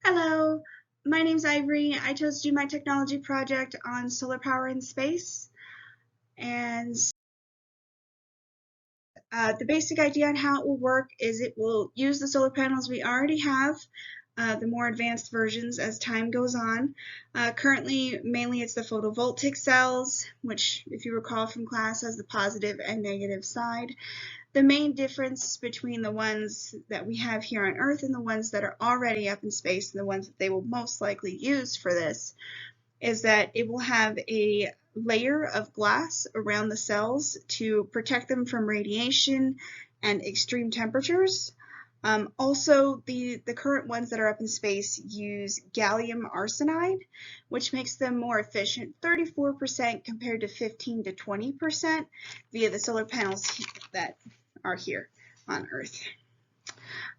Hello, my name's Ivory. I chose to do my technology project on solar power in space. And the basic idea on how it will work is it will use the solar panels we already have, the more advanced versions as time goes on. Currently, mainly it's the photovoltaic cells, which, if you recall from class, has the positive and negative side. The main difference between the ones that we have here on Earth and the ones that are already up in space and the ones that they will most likely use for this is that it will have a layer of glass around the cells to protect them from radiation and extreme temperatures. Also, the current ones that are up in space use gallium arsenide, which makes them more efficient, 34% compared to 15 to 20% via the solar panels that are here on Earth.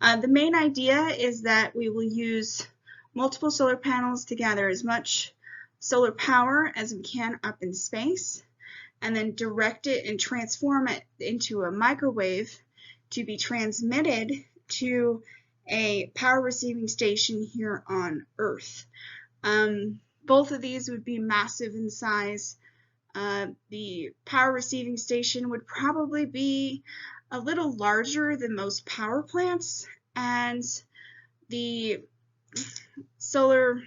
The main idea is that we will use multiple solar panels to gather as much solar power as we can up in space, and then direct it and transform it into a microwave to be transmitted to a power receiving station here on Earth. Both of these would be massive in size. The power receiving station would probably be a little larger than most power plants, and the solar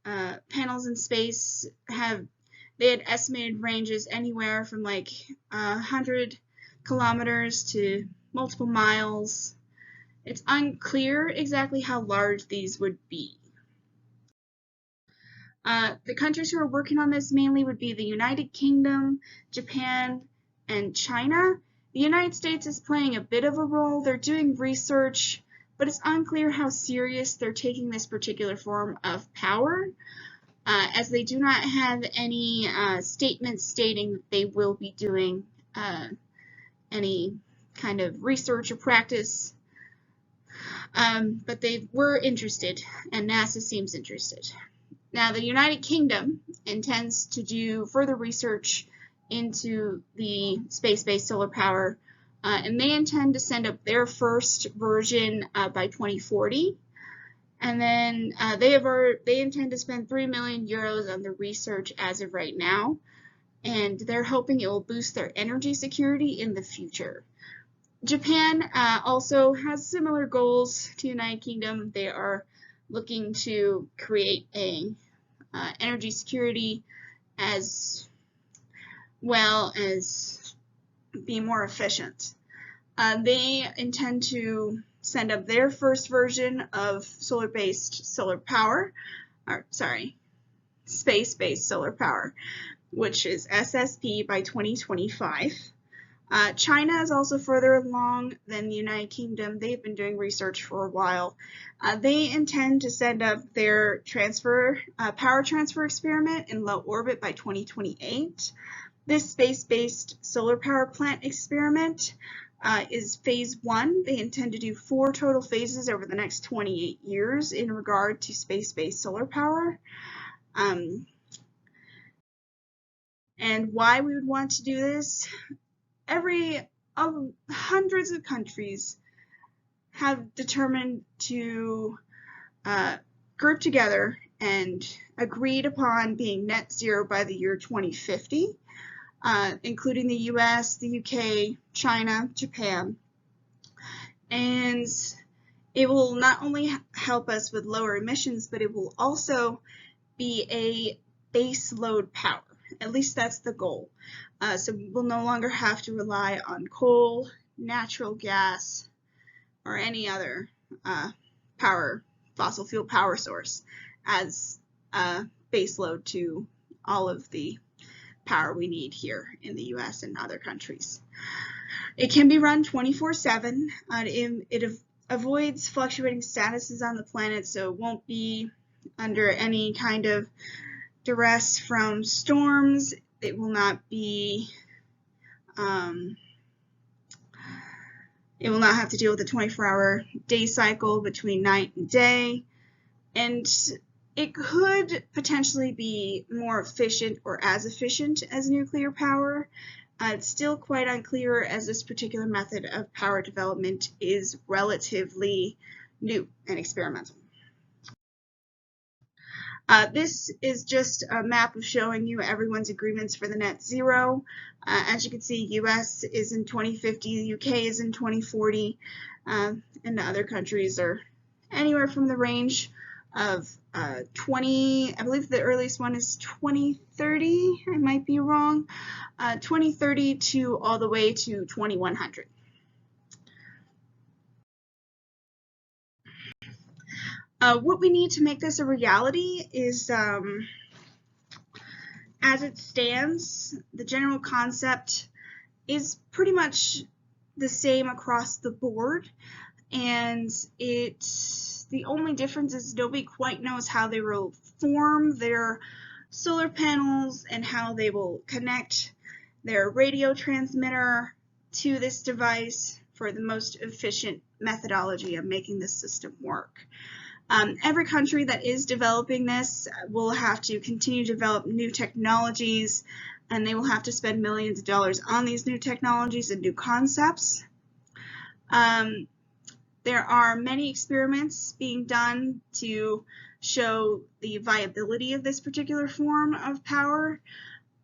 panels in space had estimated ranges anywhere from like 100 kilometers to multiple miles. It's unclear exactly how large these would be. The countries who are working on this mainly would be the United Kingdom, Japan, and China. The United States is playing a bit of a role. They're doing research, but it's unclear how serious they're taking this particular form of power, as they do not have any statements stating that they will be doing any kind of research or practice. But they were interested, and NASA seems interested. Now, the United Kingdom intends to do further research into the space-based solar power, and they intend to send up their first version by 2040. And then they intend to spend 3 million euros on the research as of right now, and they're hoping it will boost their energy security in the future. Japan also has similar goals to the United Kingdom. They are looking to create a energy security as well as be more efficient. They intend to send up their first version of space-based solar power, which is SSP by 2025. China is also further along than the United Kingdom. They've been doing research for a while. They intend to send up their power transfer experiment in low orbit by 2028. This space-based solar power plant experiment is phase 1. They intend to do 4 total phases over the next 28 years in regard to space-based solar power. And why we would want to do this? Hundreds of countries have determined to group together and agreed upon being net zero by the year 2050, including the US, the UK, China, Japan. And it will not only help us with lower emissions, but it will also be a base load power. At least that's the goal. So we'll no longer have to rely on coal, natural gas, or any other fossil fuel power source as a base load to all of the power we need here in the US and other countries. It can be run 24/7. It avoids fluctuating statuses on the planet, so it won't be under any kind of duress from storms. It will not be it will not have to deal with a 24-hour day cycle between night and day, and it could potentially be more efficient or as efficient as nuclear power. It's still quite unclear, as this particular method of power development is relatively new and experimental. This is just a map of showing you everyone's agreements for the net zero. As you can see, US is in 2050, the UK is in 2040, and the other countries are anywhere from the range of 20, I believe the earliest one is 2030, I might be wrong, 2030 to all the way to 2100. What we need to make this a reality is, as it stands, the general concept is pretty much the same across the board, and the only difference is nobody quite knows how they will form their solar panels and how they will connect their radio transmitter to this device for the most efficient methodology of making this system work. Every country that is developing this will have to continue to develop new technologies, and they will have to spend millions of dollars on these new technologies and new concepts. There are many experiments being done to show the viability of this particular form of power,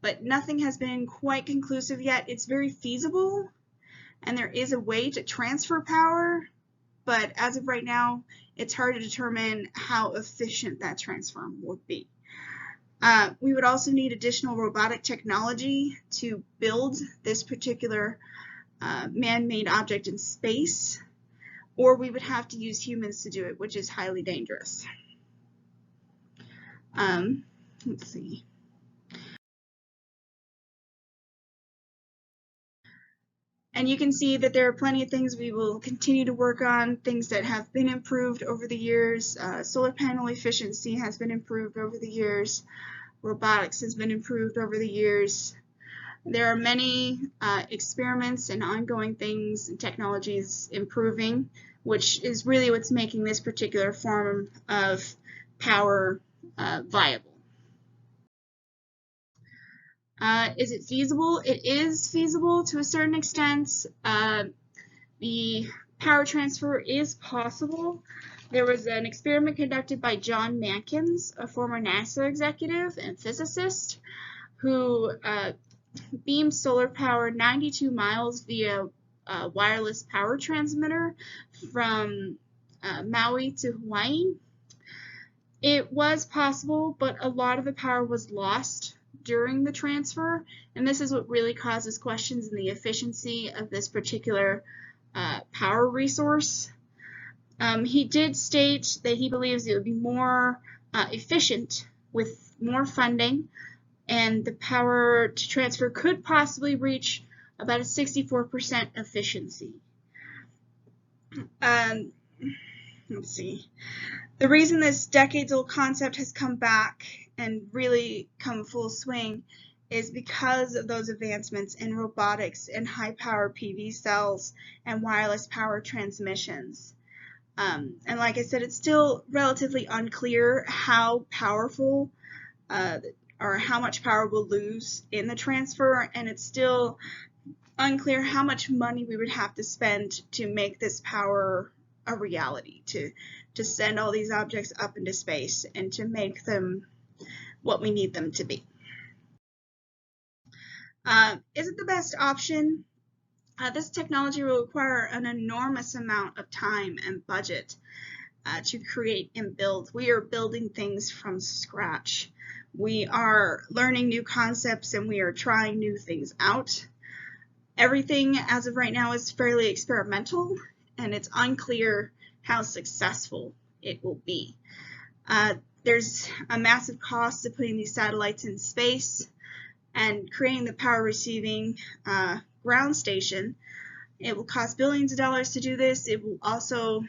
but nothing has been quite conclusive yet. It's very feasible, and there is a way to transfer power, but as of right now, it's hard to determine how efficient that transfer would be. We would also need additional robotic technology to build this particular man-made object in space, or we would have to use humans to do it, which is highly dangerous. Let's see. And you can see that there are plenty of things we will continue to work on, things that have been improved over the years. Solar panel efficiency has been improved over the years. Robotics has been improved over the years. There are many experiments and ongoing things and technologies improving, which is really what's making this particular form of power viable. Is it feasible? It is feasible to a certain extent. The power transfer is possible. There was an experiment conducted by John Mankins, a former NASA executive and physicist, who beamed solar power 92 miles via a wireless power transmitter from Maui to Hawaii. It was possible, but a lot of the power was lost during the transfer, and this is what really causes questions in the efficiency of this particular power resource. He did state that he believes it would be more efficient with more funding, and the power to transfer could possibly reach about a 64% efficiency. Let's see. The reason this decades-old concept has come back and really come full swing is because of those advancements in robotics and high-power PV cells and wireless power transmissions. And like I said, it's still relatively unclear how powerful or how much power we'll lose in the transfer, and it's still unclear how much money we would have to spend to make this power a reality, to send all these objects up into space and to make them what we need them to be. Is it the best option? This technology will require an enormous amount of time and budget to create and build. We are building things from scratch. We are learning new concepts and we are trying new things out. Everything as of right now is fairly experimental, and it's unclear how successful it will be. There's a massive cost to putting these satellites in space and creating the power receiving ground station. It will cost billions of dollars to do this. It will also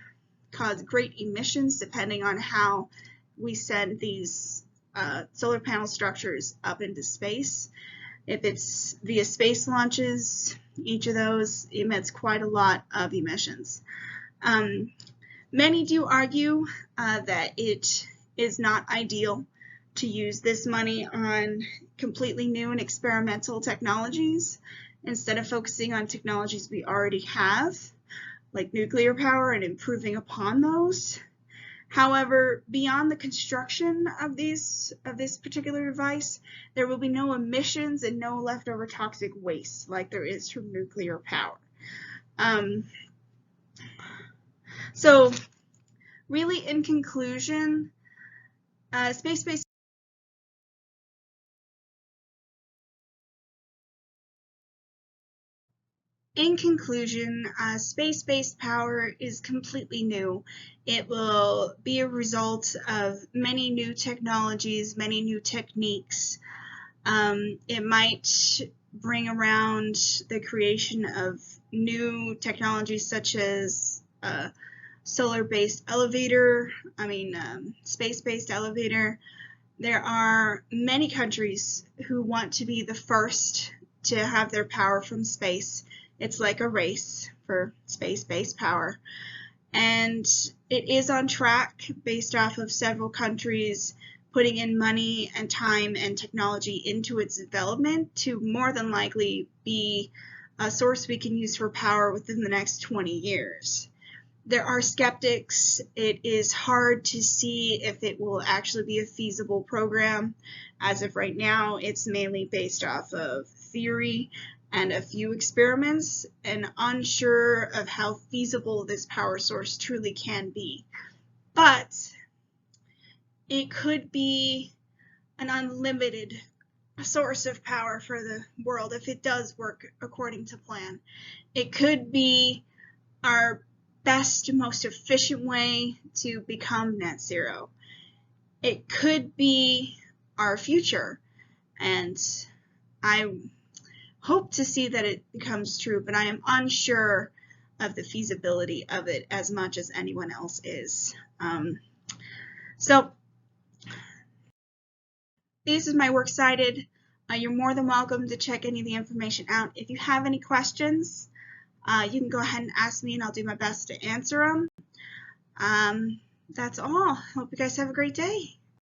cause great emissions depending on how we send these solar panel structures up into space. If it's via space launches, each of those emits quite a lot of emissions. Many do argue that it is not ideal to use this money on completely new and experimental technologies instead of focusing on technologies we already have, like nuclear power, and improving upon those. However, beyond the construction of this particular device, there will be no emissions and no leftover toxic waste like there is from nuclear power. So really, in conclusion, space-based space-based power is completely new. It will be a result of many new technologies, many new techniques. It might bring around the creation of new technologies such as solar-based elevator, space-based elevator. There are many countries who want to be the first to have their power from space. It's like a race for space-based power. And it is on track based off of several countries putting in money and time and technology into its development to more than likely be a source we can use for power within the next 20 years. There are skeptics. It is hard to see if it will actually be a feasible program. As of right now, it's mainly based off of theory and a few experiments, and unsure of how feasible this power source truly can be. But it could be an unlimited source of power for the world if it does work according to plan. It could be our best, most efficient way to become net zero. It could be our future, and I hope to see that it becomes true, but I am unsure of the feasibility of it as much as anyone else is. So this is my works cited. You're more than welcome to check any of the information out. If you have any questions, you can go ahead and ask me and I'll do my best to answer them. That's all. Hope you guys have a great day.